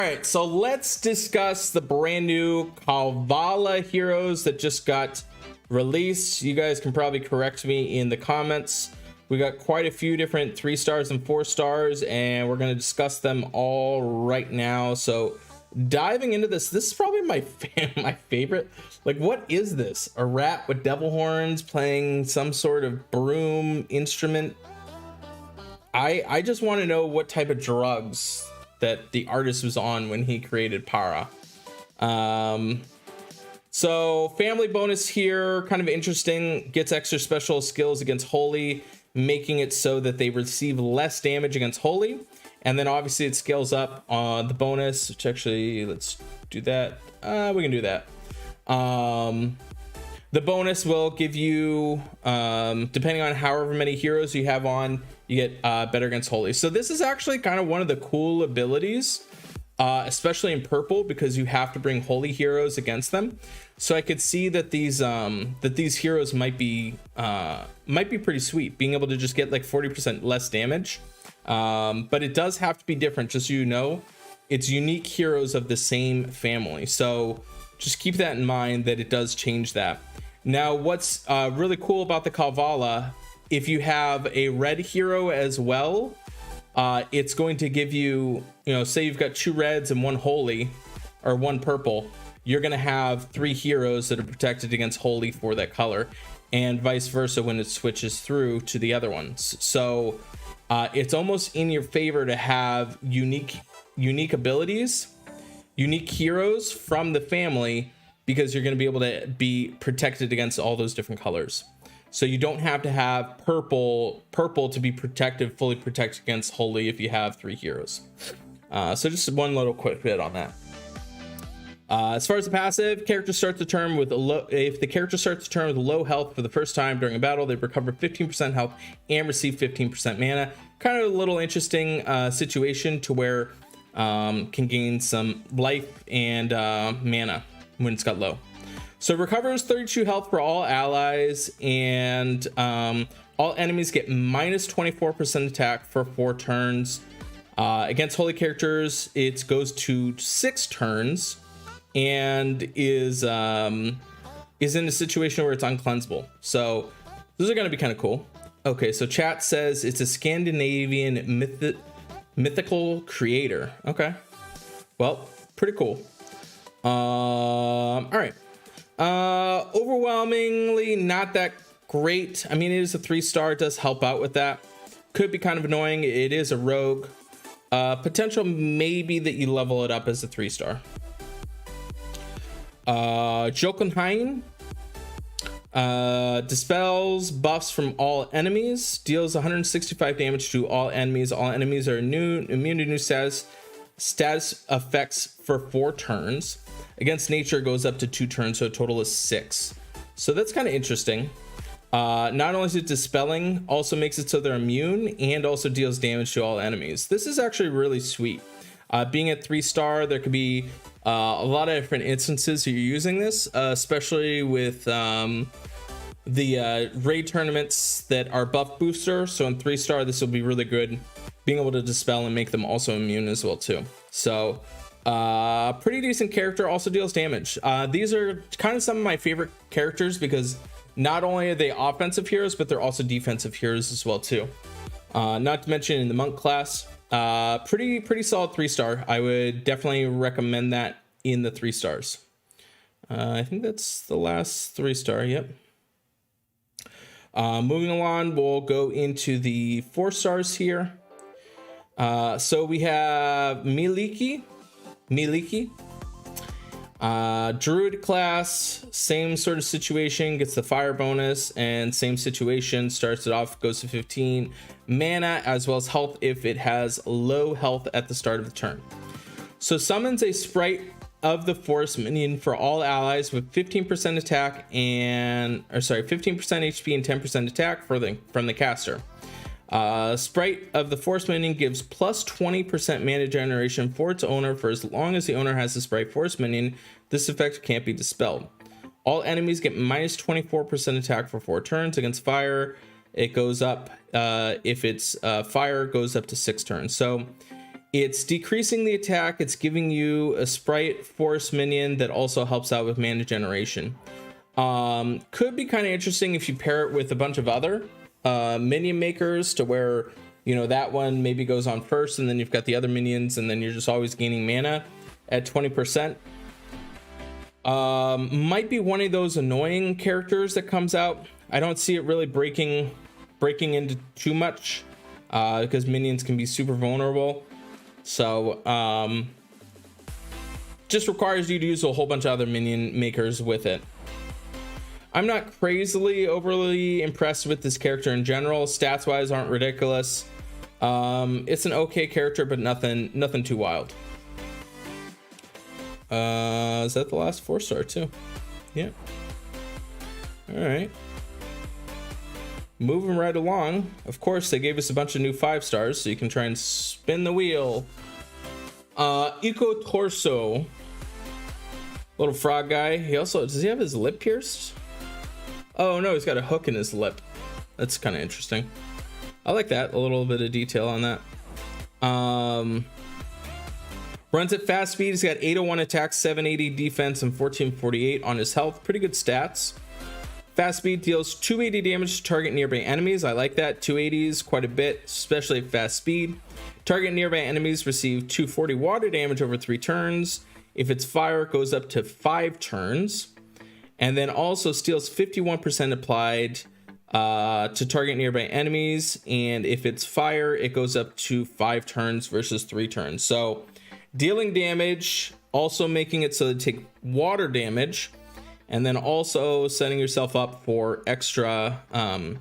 All right, so let's discuss the brand new Kalevala Heroes that just got released. You guys can probably correct me in the comments. We got quite a few different 3 stars and 4 stars, and we're going to discuss them all right now. So diving into this is probably my favorite. Like, what is this? A rat with devil horns playing some sort of broom instrument? I just want to know what type of drugs that the artist was on when he created Para. So family bonus here, kind of interesting, gets extra special skills against Holy, making it so that they receive less damage against Holy. And then obviously it scales up on the bonus, which actually, let's do that. We can do that. The bonus will give you, depending on however many heroes you have on, you get better against Holy. So this is actually kind of one of the cool abilities, especially in purple, because you have to bring Holy heroes against them. So I could see that these heroes might be pretty sweet, being able to just get like 40% less damage. But it does have to be different, just so you know. It's unique heroes of the same family. So just keep that in mind, that it does change that. Now, what's really cool about the Kalevala, if you have a red hero as well, it's going to give you, say you've got 2 reds and 1 holy, or 1 purple, you're going to have 3 heroes that are protected against holy for that color, and vice versa when it switches through to the other ones. So it's almost in your favor to have unique abilities, unique heroes from the family, because you're going to be able to be protected against all those different colors. So you don't have to have purple to be fully protected against holy if you have 3 heroes. So just one little quick bit on that. As far as the passive, character starts the turn with if the character starts the turn with low health for the first time during a battle, they recover 15% health and receive 15% mana. Kind of a little interesting situation to where can gain some life and mana when it's got low. So recovers 32 health for all allies, and all enemies get minus 24% attack for 4 turns. Against holy characters, it goes to 6 turns, and is in a situation where it's uncleansable. So those are going to be kind of cool. Okay, so chat says it's a Scandinavian mythical creator. Okay, well, pretty cool. All right. Overwhelmingly not that great. I mean, it is a 3-star, it does help out with that. Could be kind of annoying. It is a rogue. Potential maybe that you level it up as a 3-star. Jotunheim dispels buffs from all enemies, deals 165 damage to all enemies. All enemies are immune to new status effects for 4 turns. Against nature, it goes up to 2 turns, so a total is 6. So that's kind of interesting. Not only is it dispelling, also makes it so they're immune, and also deals damage to all enemies. This is actually really sweet. Being at 3-star, there could be a lot of different instances you're using this, especially with the raid tournaments that are buff booster. So in 3-star, this will be really good, being able to dispel and make them also immune as well too. So pretty decent character, also deals damage. These are kind of some of my favorite characters, because not only are they offensive heroes, but they're also defensive heroes as well too. Not to mention in the monk class, pretty solid 3-star. I would definitely recommend that in the 3 stars. I think that's the last 3-star. Yep. Moving along, we'll go into the 4 stars here. So we have Miliki. Druid class, same sort of situation, gets the fire bonus, and same situation, starts it off, goes to 15 mana as well as health if it has low health at the start of the turn. So summons a sprite of the force minion for all allies with 15% attack and 15% HP and 10% attack from the caster. Sprite of the force minion gives plus 20% mana generation for its owner for as long as the owner has the sprite force minion. This effect can't be dispelled. All enemies get minus 24% attack for 4 turns. Against fire, it goes up. If it's fire, it goes up to 6 turns. So It's decreasing the attack. It's giving you a sprite force minion that also helps out with mana generation. Could be kind of interesting if you pair it with a bunch of other minion makers, to where, you know, that one maybe goes on first and then you've got the other minions, and then you're just always gaining mana at 20%. Might be one of those annoying characters that comes out. I don't see it really breaking into too much, because minions can be super vulnerable. So just requires you to use a whole bunch of other minion makers with it. I'm not crazily overly impressed with this character in general. Stats wise aren't ridiculous. It's an okay character, but nothing too wild. Is that the last 4-star too? Yeah. All right. Moving right along. Of course, they gave us a bunch of new 5-stars, so you can try and spin the wheel. Eco Torso. Little frog guy. Does he have his lip pierced? Oh no, he's got a hook in his lip. That's kind of interesting. I like that. A little bit of detail on that. Runs at fast speed. He's got 801 attack, 780 defense, and 1448 on his health. Pretty good stats. Fast speed deals 280 damage to target nearby enemies. I like that. 280s quite a bit, especially at fast speed. Target nearby enemies receive 240 water damage over 3 turns. If it's fire, it goes up to 5 turns. And then also steals 51% applied to target nearby enemies. And if it's fire, it goes up to 5 turns versus 3 turns. So dealing damage, also making it so they take water damage, and then also setting yourself up for extra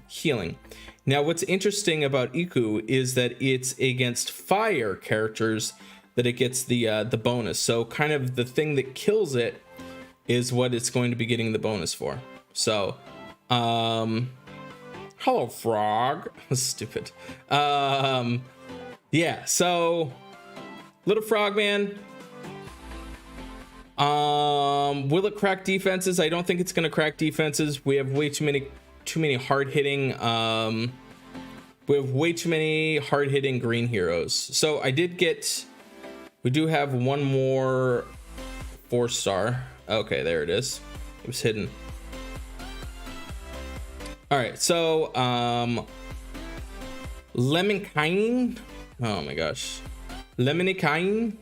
healing. Now, what's interesting about Iku is that it's against fire characters that it gets the bonus. So kind of the thing that kills it is what it's going to be getting the bonus for. So, hello, frog. Stupid. Yeah, so little frogman. Will it crack defenses? I don't think it's going to crack defenses. We have way too many hard-hitting green heroes. So we do have one more 4-star. Okay, there it is. It was hidden. All right, so Lemminkainen. Oh my gosh. Lemminkainen?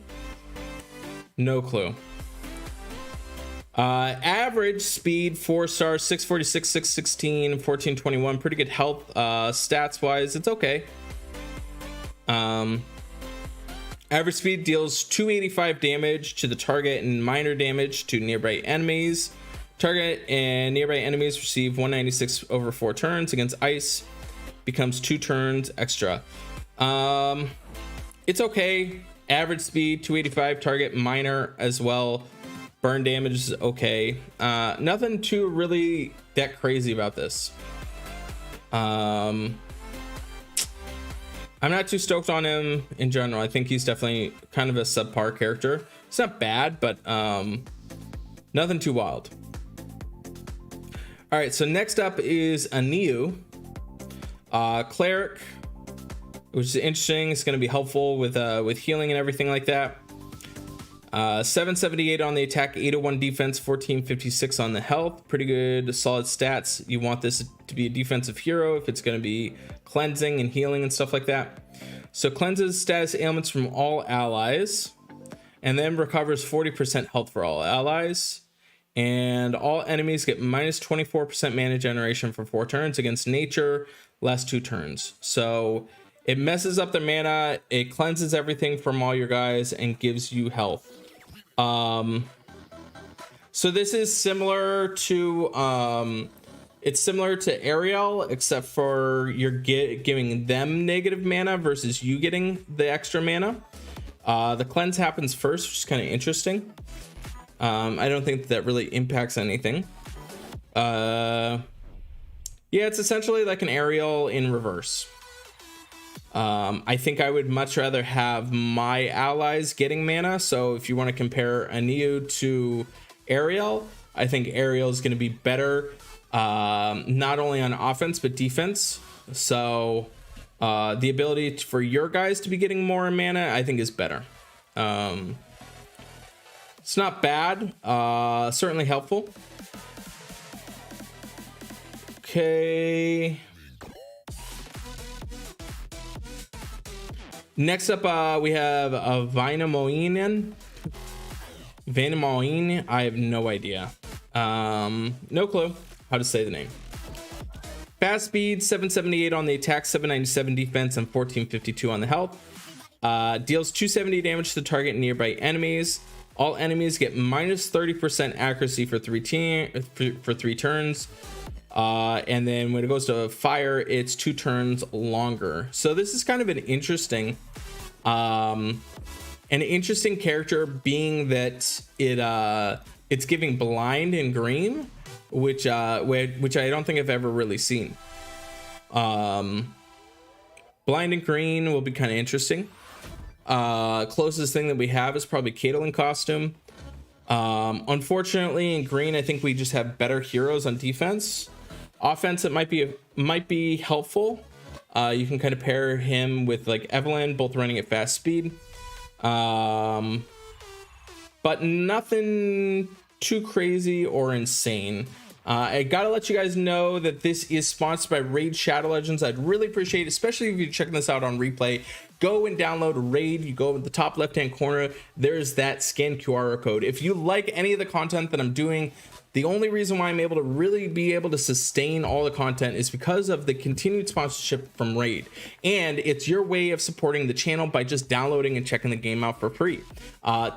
No clue. Average speed 4-star, 646, 616, 1421. Pretty good health. Stats wise, it's okay. Average speed deals 285 damage to the target and minor damage to nearby enemies. Target and nearby enemies receive 196 over 4 turns. Against ice, becomes 2 turns extra. It's okay. Average speed 285, target minor as well. Burn damage is okay. Nothing too really that crazy about this. I'm not too stoked on him in general. I think he's definitely kind of a subpar character. It's not bad, but nothing too wild. All right, so next up is Aniu, cleric, which is interesting. It's going to be helpful with healing and everything like that. 778 on the attack, 801 defense, 1456 on the health. Pretty good, solid stats. You want this to be a defensive hero if it's going to be cleansing and healing and stuff like that. So cleanses status ailments from all allies, and then recovers 40% health for all allies. And all enemies get minus 24% mana generation for 4 turns. Against nature, last 2 turns. So it messes up their mana, it cleanses everything from all your guys, and gives you health. So this is similar to it's similar to Ariel, except for you're giving them negative mana versus you getting the extra mana. The cleanse happens first, which is kind of interesting. I don't think that really impacts anything. Yeah, it's essentially like an Ariel in reverse. I think I would much rather have my allies getting mana. So if you want to compare Aniu to Ariel, I think Ariel is going to be better, not only on offense but defense. So The ability for your guys to be getting more mana, I think, is better. It's not bad, certainly helpful. Okay. Next up, we have a AMWOTN. I have no idea. No clue how to say the name. Fast speed, 778 on the attack, 797 defense, and 1452 on the health. Deals 270 damage to target and nearby enemies. All enemies get minus 30% accuracy for three turns. And then when it goes to fire, it's 2 turns longer. So this is kind of an interesting character, being that it's giving blind and green, which I don't think I've ever really seen. Blind and green will be kind of interesting. Closest thing that we have is probably Caitlyn costume. Unfortunately, in green, I think we just have better heroes on defense. Offense, it might be helpful. You can kind of pair him with like Evelyn, both running at fast speed. But nothing too crazy or insane. I gotta let you guys know that this is sponsored by Raid Shadow Legends. I'd really appreciate it, especially if you're checking this out on replay. Go and download Raid. You go in the top left hand corner, there's that scan QR code. If you like any of the content that I'm doing, the only reason why I'm able to really be able to sustain all the content is because of the continued sponsorship from Raid. And it's your way of supporting the channel by just downloading and checking the game out for free.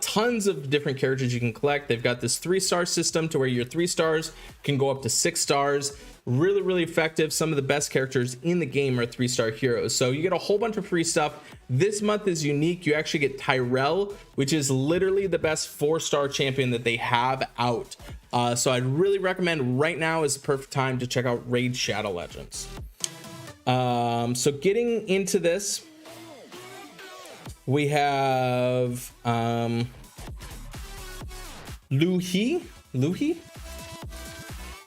Tons of different characters you can collect. They've got this 3-star system to where your 3 stars can go up to 6 stars. Really, really effective. Some of the best characters in the game are 3-star heroes. So you get a whole bunch of free stuff. This month is unique. You actually get Tyrell, which is literally the best 4-star champion that they have out. So I'd really recommend right now is the perfect time to check out Raid Shadow Legends. So getting into this, we have Luhi.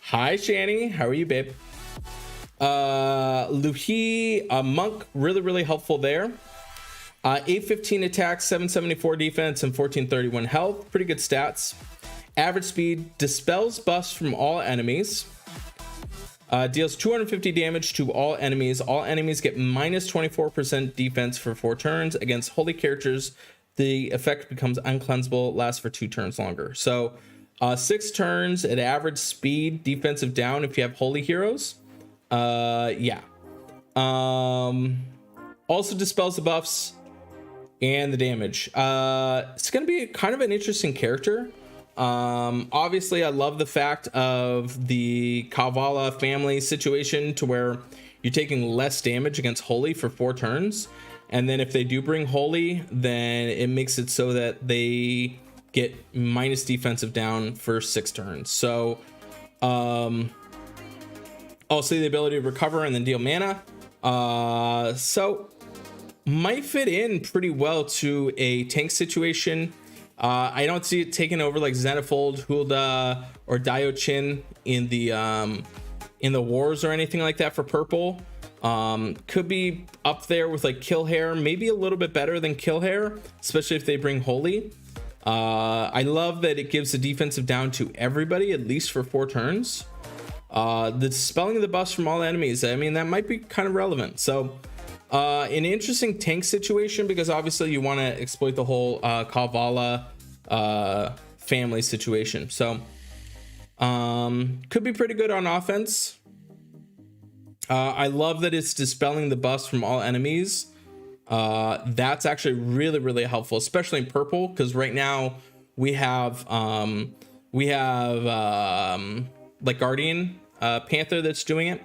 Hi, Shani. How are you, babe? Luhi, a monk, really, really helpful there. 815 attack, 774 defense, and 1431 health. Pretty good stats. Average speed, dispels buffs from all enemies. Deals 250 damage to all enemies. All enemies get minus 24% defense for 4 turns. Against holy characters, the effect becomes uncleansable, lasts for 2 turns longer. So 6 turns at average speed, defensive down if you have holy heroes. Yeah. Also dispels the buffs and the damage. It's going to be kind of an interesting character. Obviously, I love the fact of the Kalevala family situation to where you're taking less damage against holy for 4 turns. And then if they do bring holy, then it makes it so that they get minus defensive down for 6 turns. So also the ability to recover and then deal mana. So might fit in pretty well to a tank situation. I don't see it taking over like Xenofold, Hulda, or Diochin in the wars or anything like that for purple. Could be up there with like Killhair, maybe a little bit better than Killhair, especially if they bring holy. I love that it gives the defensive down to everybody, at least for 4 turns. The dispelling of the buffs from all enemies, I mean, that might be kind of relevant. So an interesting tank situation, because obviously you want to exploit the whole Kalevala family situation. So could be pretty good on offense. I love that it's dispelling the buffs from all enemies. That's actually really, really helpful, especially in purple, because right now we have like Guardian Panther that's doing it.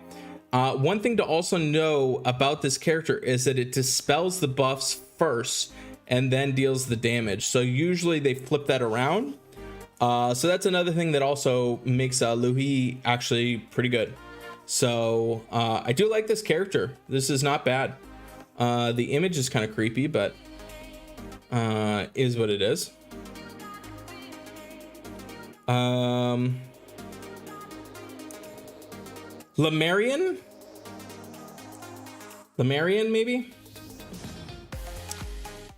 One thing to also know about this character is that it dispels the buffs first and then deals the damage. So usually they flip that around. So that's another thing that also makes Luhi actually pretty good. So I do like this character. This is not bad. The image is kind of creepy, but is what it is. Lemurian Lemurian, maybe?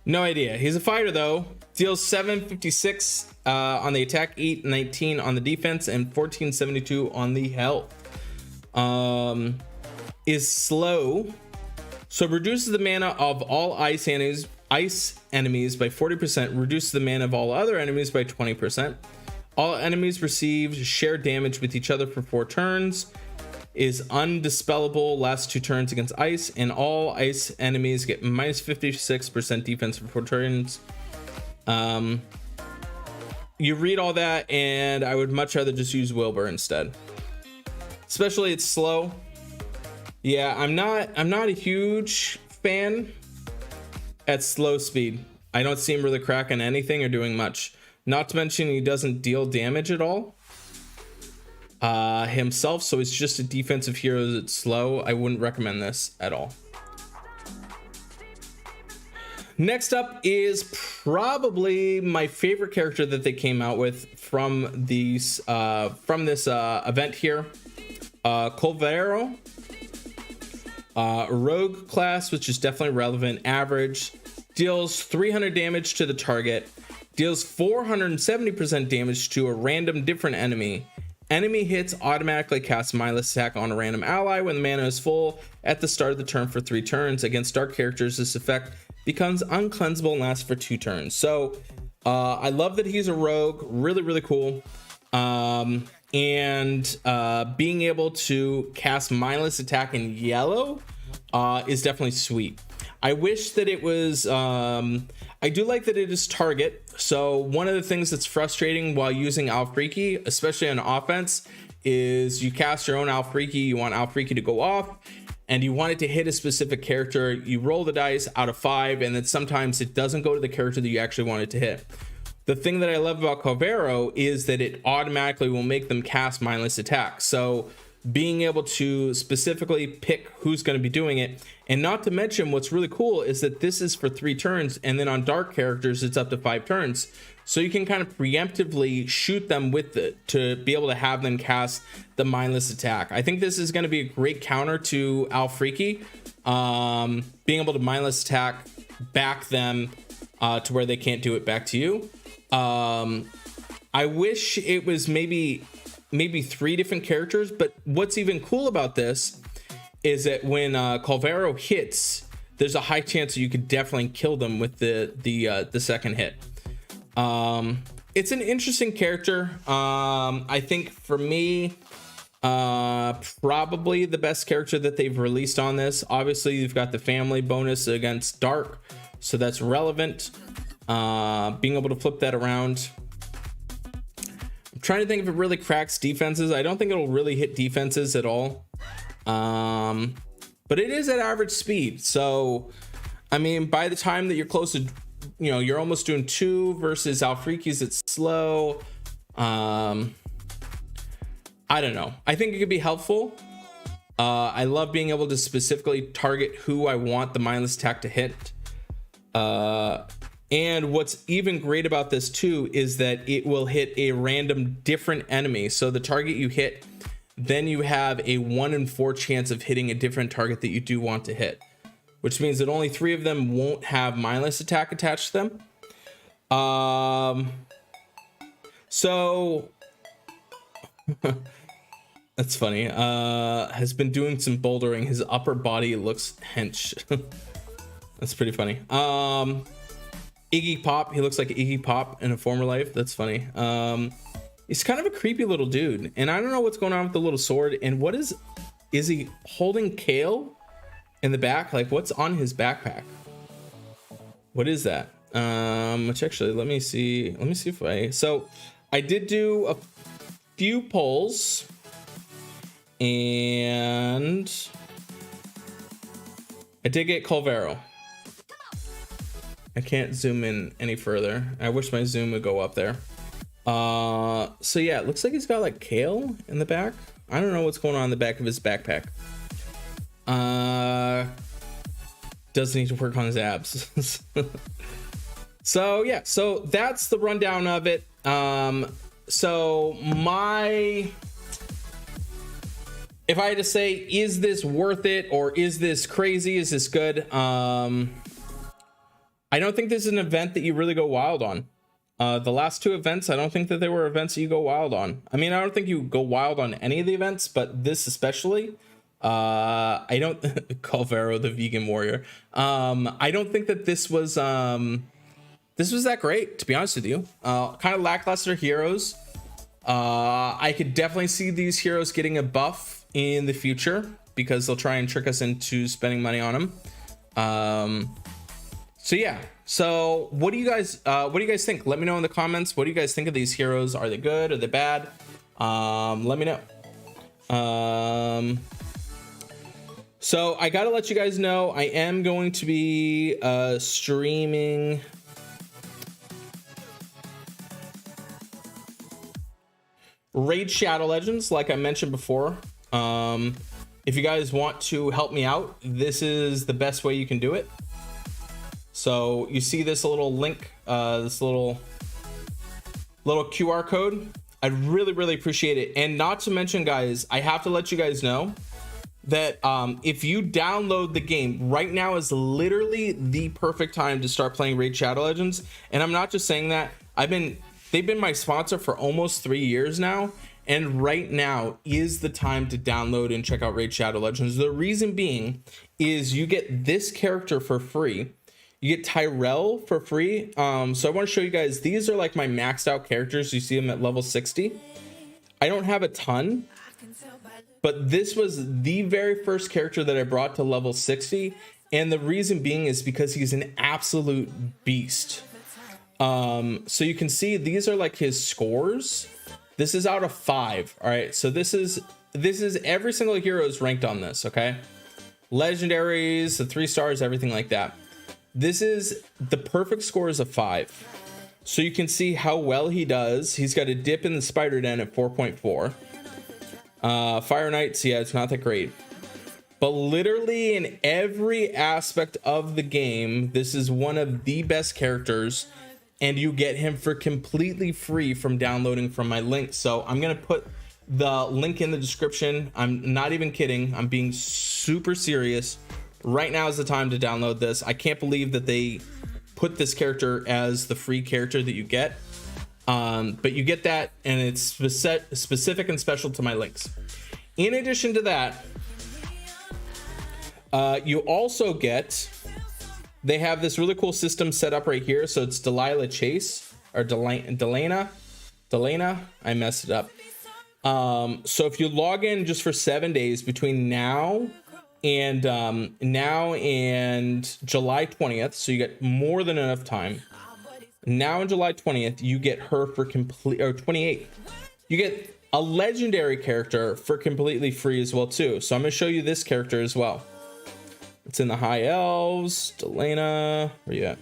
No idea. He's a fighter though. Deals 756 on the attack, 819 on the defense, and 1472 on the health. Is slow, so reduces the mana of all ice enemies by 40%, reduces the mana of all other enemies by 20%. All enemies receive shared damage with each other for 4 turns. Is undispellable last 2 turns against ice, and all ice enemies get minus 56% defense for 4 turns. You read all that, and I would much rather just use Wilbur instead. Especially it's slow. Yeah, I'm not a huge fan at slow speed. I don't see him really cracking anything or doing much. Not to mention he doesn't deal damage at all himself, so it's just a defensive hero that's slow. I wouldn't recommend this at all. Next up is probably my favorite character that they came out with from this event here. Kalevala, rogue class, which is definitely relevant. Average, deals 300 damage to the target, deals 470% damage to a random different enemy. Enemy hits automatically cast mindless attack on a random ally when the mana is full at the start of the turn for 3 turns. Against dark characters, this effect becomes uncleansable and lasts for 2 turns. So I love that he's a rogue. Really cool. And being able to cast mindless attack in yellow is definitely sweet. I wish that it was I do like that it is target. So one of the things that's frustrating while using Alfreaky, especially on offense, is you cast your own Alfreaky, you want Alfreaky to go off, and you want it to hit a specific character. You roll the dice out of 5, and then sometimes it doesn't go to the character that you actually want it to hit. The thing that I love about Kalevala is that it automatically will make them cast mindless attack. So being able to specifically pick who's going to be doing it, and not to mention what's really cool is that this is for 3 turns, and then on dark characters it's up to 5 turns. So you can kind of preemptively shoot them with it to be able to have them cast the mindless attack. I think this is going to be a great counter to Alfreaky, being able to mindless attack back them to where they can't do it back to you. I wish it was maybe 3 different characters, but what's even cool about this is that when Kalevala hits, there's a high chance that you could definitely kill them with the second hit. It's an interesting character. I think for me, probably the best character that they've released on this. Obviously, you've got the family bonus against dark, so that's relevant. Being able to flip that around. I'm trying to think if it really cracks defenses. I don't think it'll really hit defenses at all. But it is at average speed. So, I mean, by the time that you're close to, you're almost doing 2 versus Alfreaky's, it's slow. I don't know. I think it could be helpful. I love being able to specifically target who I want the mindless attack to hit. And what's even great about this too is that it will hit a random different enemy. So the target you hit, then you have a 1 in 4 chance of hitting a different target that you do want to hit, which means that only 3 of them won't have mindless attack attached to them. So that's funny. Has been doing some bouldering. His upper body looks hench. That's pretty funny. Iggy Pop. He looks like Iggy Pop in a former life. That's funny. He's kind of a creepy little dude, and I don't know what's going on with the little sword. And what is he holding Kale in the back? Like, what's on his backpack? What is that? Which actually, let me see if I did do a few polls, and I did get Kalevala. I can't zoom in any further. I wish my zoom would go up there. So yeah, it looks like he's got like Kale in the back. I don't know what's going on in the back of his backpack. Does need to work on his abs. So yeah, so that's the rundown of it. So my if I had to say, is this worth it, or is this crazy, is this good? I don't think this is an event that you really go wild on. The last two events, I don't think that they were events that you go wild on. I mean, I don't think you go wild on any of the events, but this especially, I don't Calvero, the vegan warrior. I don't think that this was that great, to be honest with you. Kind of lackluster heroes. I could definitely see these heroes getting a buff in the future because they'll try and trick us into spending money on them. So yeah. So what do you guys think? Let me know in the comments. What do you guys think of these heroes? Are they good? Are they bad? Let me know. So I gotta let you guys know, I am going to be streaming Raid Shadow Legends, like I mentioned before. If you guys want to help me out, this is the best way you can do it. So you see this little link, this little QR code. I'd really appreciate it. And not to mention, guys, I have to let you guys know that if you download the game right now is literally the perfect time to start playing Raid Shadow Legends. And I'm not just saying that. They've been my sponsor for almost 3 years now, and right now is the time to download and check out Raid Shadow Legends. The reason being is you get this character for free. You get Tyrell for free. So I want to show you guys, these are like my maxed out characters. You see them at level 60. I don't have a ton, but this was the very first character that I brought to level 60. And the reason being is because he's an absolute beast. So you can see these are like his scores. This is out of 5. All right. So this is every single hero is ranked on this. Okay. Legendaries, the 3 stars, everything like that. This is the perfect scores of 5. So you can see how well he does. He's got a dip in the spider den at 4.4. Fire Knights, yeah, it's not that great. But literally in every aspect of the game, this is one of the best characters, and you get him for completely free from downloading from my link. So I'm going to put the link in the description. I'm not even kidding. I'm being super serious. Right now is the time to download this. I can't believe that they put this character as the free character that you get. But you get that, and it's specific and special to my links. In addition to that, you also get, they have this really cool system set up right here. So it's Delilah Chase, or Delana. I messed it up. So if you log in just for 7 days between now and July 20th, so you get more than enough time. Now on July 20th, you get her for complete, or 28th, you get a legendary character for completely free as well too. So I'm going to show you this character as well. It's in the High Elves. Delana, where you at?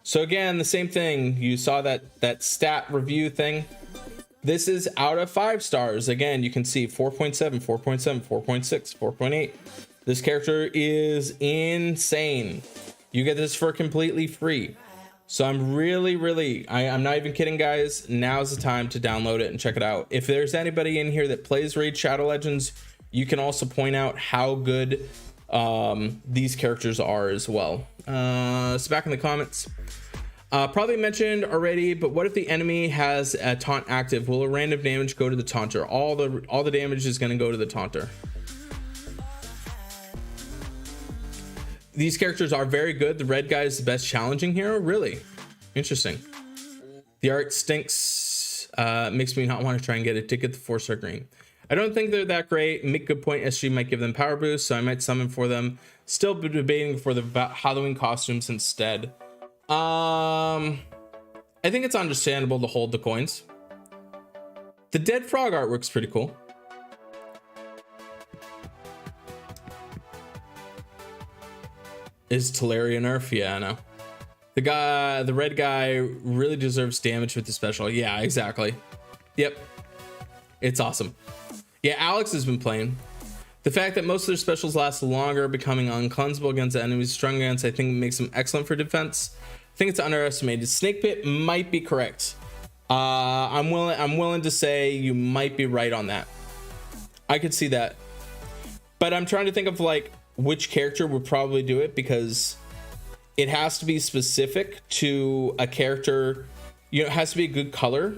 So again, the same thing. You saw that stat review thing. This is out of 5 stars. Again, you can see 4.7, 4.7, 4.6, 4.8. This character is insane. You get this for completely free. So I'm I'm not even kidding, guys. Now's the time to download it and check it out. If there's anybody in here that plays Raid Shadow Legends, you can also point out how good these characters are as well. So back in the comments. Probably mentioned already, but what if the enemy has a taunt active? Will a random damage go to the taunter? All the damage is going to go to the taunter. These characters are very good. The red guy is the best challenging hero. Really interesting. The art stinks. Makes me not want to try and get a ticket to 4-star green. I don't think they're that great. Make good point. SG might give them power boost, so I might summon for them. Still debating for the Halloween costumes instead. I think it's understandable to hold the coins. The dead frog artwork's pretty cool. Is Talaria nerf? Yeah, I know. The red guy really deserves damage with the special. Yeah, exactly. Yep. It's awesome. Yeah, Alex has been playing. The fact that most of their specials last longer, becoming uncleansable against enemies strong against, I think makes them excellent for defense. I think it's underestimated. Snake Pit might be correct. I'm willing to say you might be right on that. I could see that, but I'm trying to think of like which character would probably do it, because it has to be specific to a character. You know, it has to be a good color,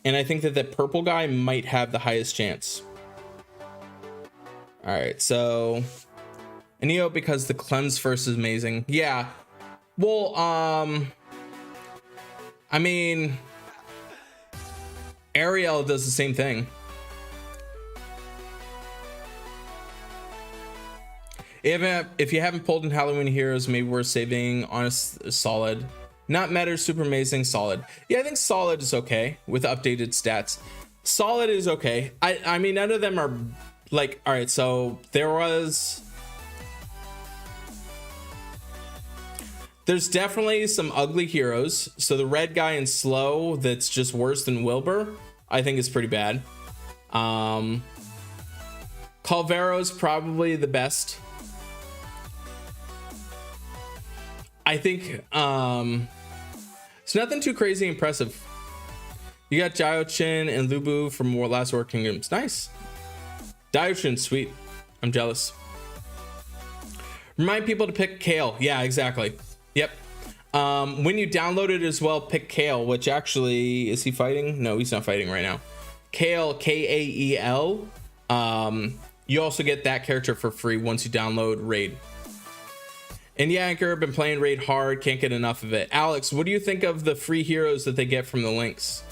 and I think that the purple guy might have the highest chance. All right, so Neo, because the cleanse first is amazing. Yeah, well, I mean, Ariel does the same thing. If you haven't pulled in Halloween Heroes, maybe we're saving honest solid. Not matter, super amazing, solid. Yeah, I think solid is okay with updated stats. Solid is okay. I mean, none of them are like, all right, so there's definitely some ugly heroes. So the red guy in slow that's just worse than Wilbur, I think is pretty bad. Calvero's probably the best. I think it's nothing too crazy impressive. You got Jiochin and Lubu from Last War Kingdoms. Nice. Jiochin's sweet. I'm jealous. Remind people to pick Kale. Yeah, exactly. Yep. When you download it as well, pick Kale, which actually, is he fighting? No, he's not fighting right now. Kale, Kael. You also get that character for free once you download Raid. And yeah, Anchor, been playing Raid hard, can't get enough of it. Alex, what do you think of the free heroes that they get from the links?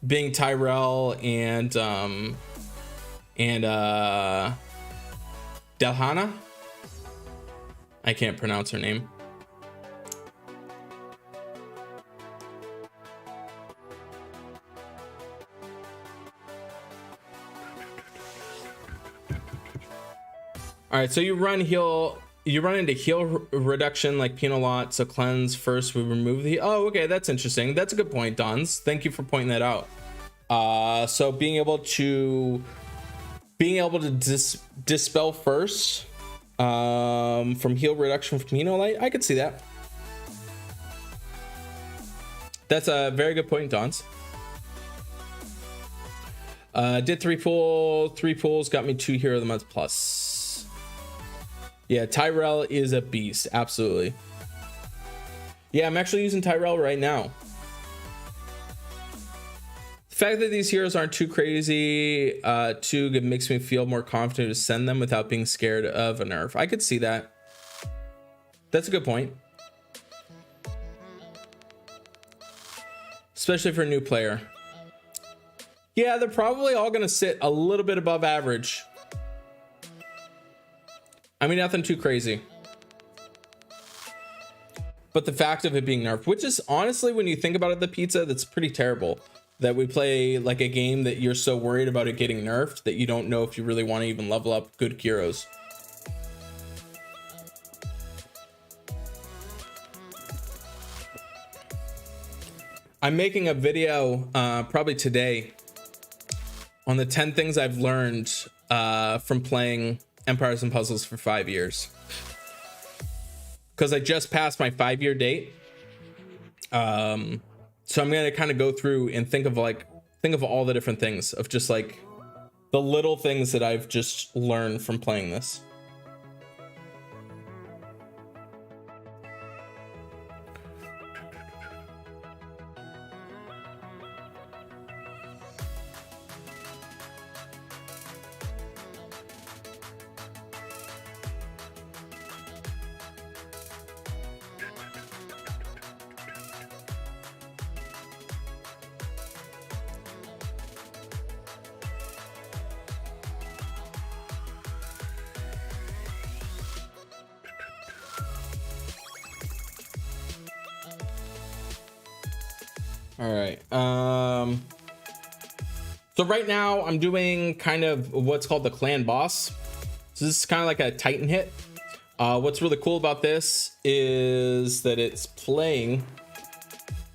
Being Tyrell and Delhana? I can't pronounce her name. All right, so you run into heal reduction like penal lot, so cleanse first, we remove the, oh, okay, that's interesting. That's a good point, Dons. Thank you for pointing that out. So being able to dispel first from heal reduction from penal light, I could see that. That's a very good point, Dons. Did 3 pulls, got me 2 Hero of the Month plus. Yeah, Tyrell is a beast, absolutely. Yeah, I'm actually using Tyrell right now. The fact that these heroes aren't too crazy, too good, makes me feel more confident to send them without being scared of a nerf. I could see that. That's a good point. Especially for a new player. Yeah, they're probably all gonna sit a little bit above average. I mean, nothing too crazy. But the fact of it being nerfed, which is honestly, when you think about it, the pizza, that's pretty terrible. That we play like a game that you're so worried about it getting nerfed that you don't know if you really want to even level up good heroes. I'm making a video probably today on the 10 things I've learned from playing Empires and Puzzles for 5 years, because I just passed my 5-year date. So I'm gonna kind of go through and think of all the different things of just like the little things that I've just learned from playing this. All right. So right now I'm doing kind of what's called the clan boss. So this is kind of like a Titan hit. What's really cool about this is that it's playing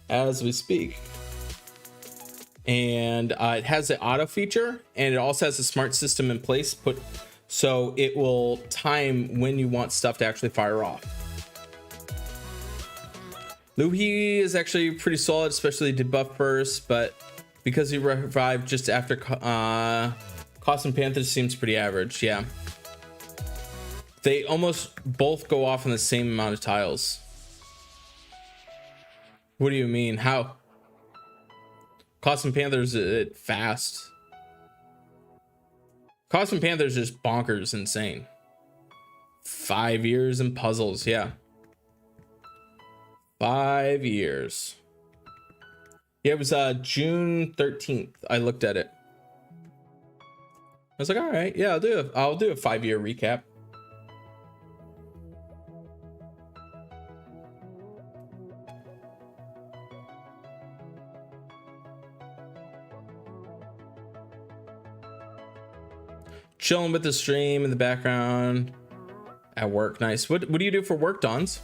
as we speak. And it has the auto feature, and it also has a smart system in place so it will time when you want stuff to actually fire off. Luhi is actually pretty solid, especially debuff burst, but because he revived just after Call Cosmic Panthers seems pretty average. Yeah. They almost both go off in the same amount of tiles. What do you mean? How? Cosmic Panthers fast. Cosmic Panthers just bonkers insane. 5 years in puzzles. Yeah. 5 years. Yeah, it was June 13th. I looked at it. I was like, all right, yeah, I'll do a 5-year recap. Chilling with the stream in the background at work. Nice. What do you do for work, Dons?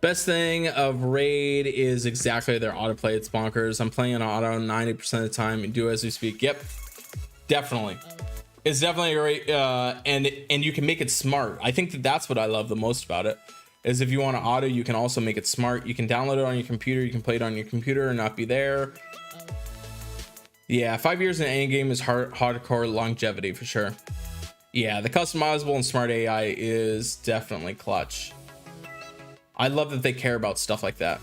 Best thing of Raid is exactly their autoplay. It's bonkers. I'm playing on auto 90% of the time and do as we speak. Yep, definitely. It's definitely great, and you can make it smart. I think that's what I love the most about it. Is if you want to auto, you can also make it smart. You can download it on your computer. You can play it on your computer and not be there. Yeah, 5 years in any game is hardcore longevity for sure. Yeah, the customizable and smart AI is definitely clutch. I love that they care about stuff like that.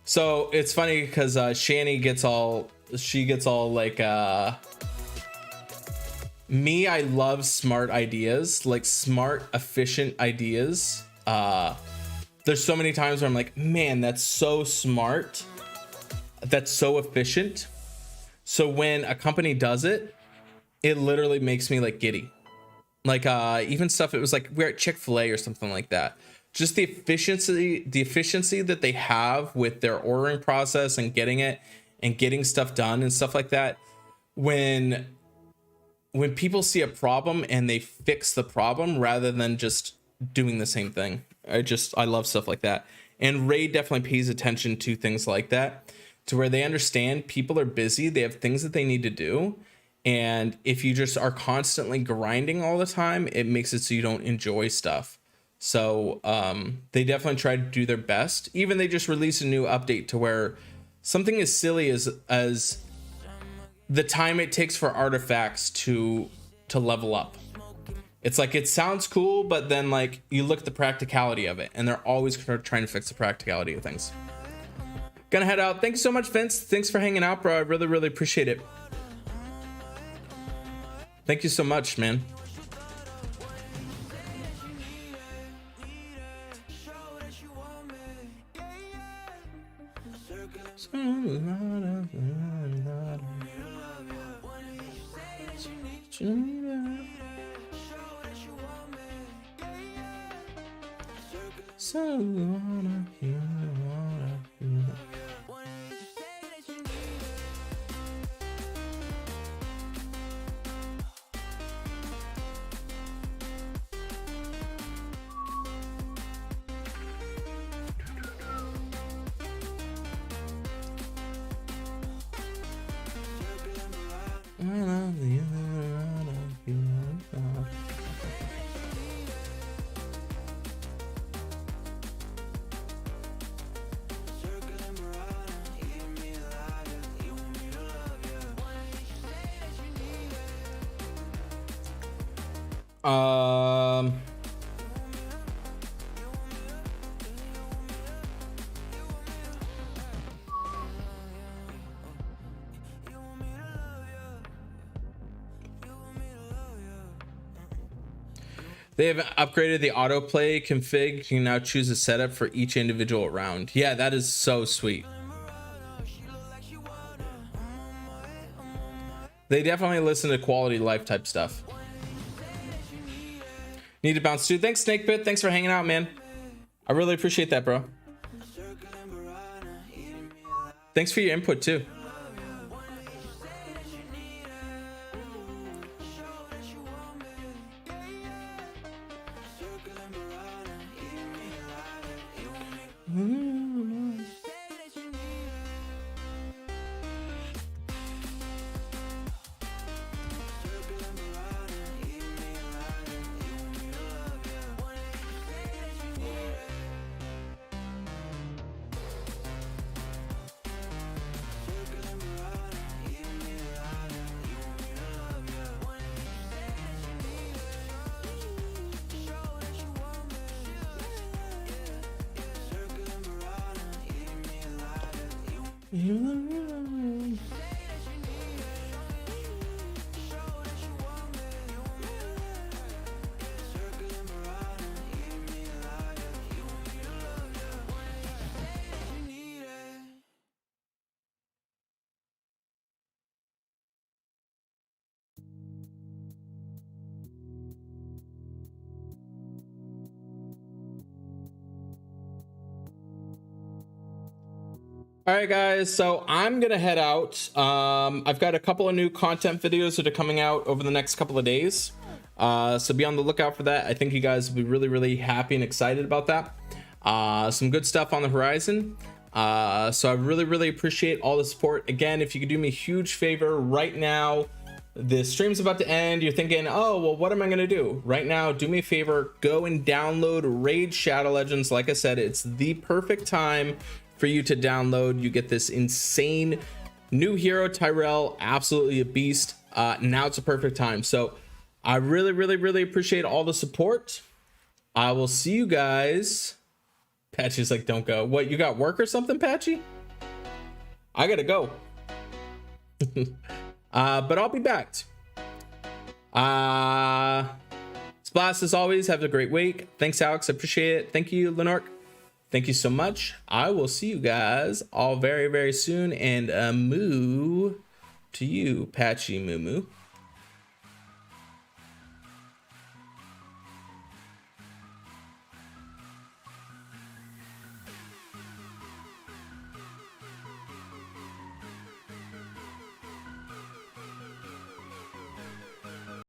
So it's funny because Shani gets all like me. I love smart ideas, like smart, efficient ideas. There's so many times where I'm like, man, that's so smart. That's so efficient. So when a company does it, it literally makes me like giddy. Like even stuff, it was like we're at Chick-fil-A or something like that. Just the efficiency that they have with their ordering process and getting stuff done and stuff like that. When people see a problem and they fix the problem rather than just doing the same thing. I love stuff like that. And Raid definitely pays attention to things like that, to where they understand people are busy. They have things that they need to do. And if you just are constantly grinding all the time, it makes it so you don't enjoy stuff. So they definitely try to do their best. Even they just released a new update to where something as silly as the time it takes for artifacts to level up. It's like, it sounds cool, but then like you look at the practicality of it, and they're always trying to fix the practicality of things. Gonna head out. Thanks so much, Vince. Thanks for hanging out, bro. I really, really appreciate it. Thank you so much, man. They have upgraded the autoplay config. You can now choose a setup for each individual round. Yeah, that is so sweet. They definitely listen to quality life type stuff. Need to bounce too. Thanks, Snakepit. Thanks for hanging out, man. I really appreciate that, bro. Thanks for your input too. All right, guys, so I'm gonna head out. I've got a couple of new content videos that are coming out over the next couple of days, so be on the lookout for that. I think you guys will be really happy and excited about that. Some good stuff on the horizon, so I really appreciate all the support. Again, if you could do me a huge favor right now, the stream's about to end. You're thinking, oh well, what am I gonna do right now? Do me a favor, go and download Raid Shadow Legends. Like I said, it's the perfect time for you to download. You get this insane new hero, Tyrell, absolutely a beast. Now it's a perfect time. So I really appreciate all the support. I will see you guys. Patchy's like, don't go. What, you got work or something, Patchy? I gotta go. But I'll be back. Splash, as always, have a great week. Thanks, Alex, I appreciate it. Thank you, Lenork. Thank you so much. I will see you guys all very soon. And moo to you, Patchy Moo Moo.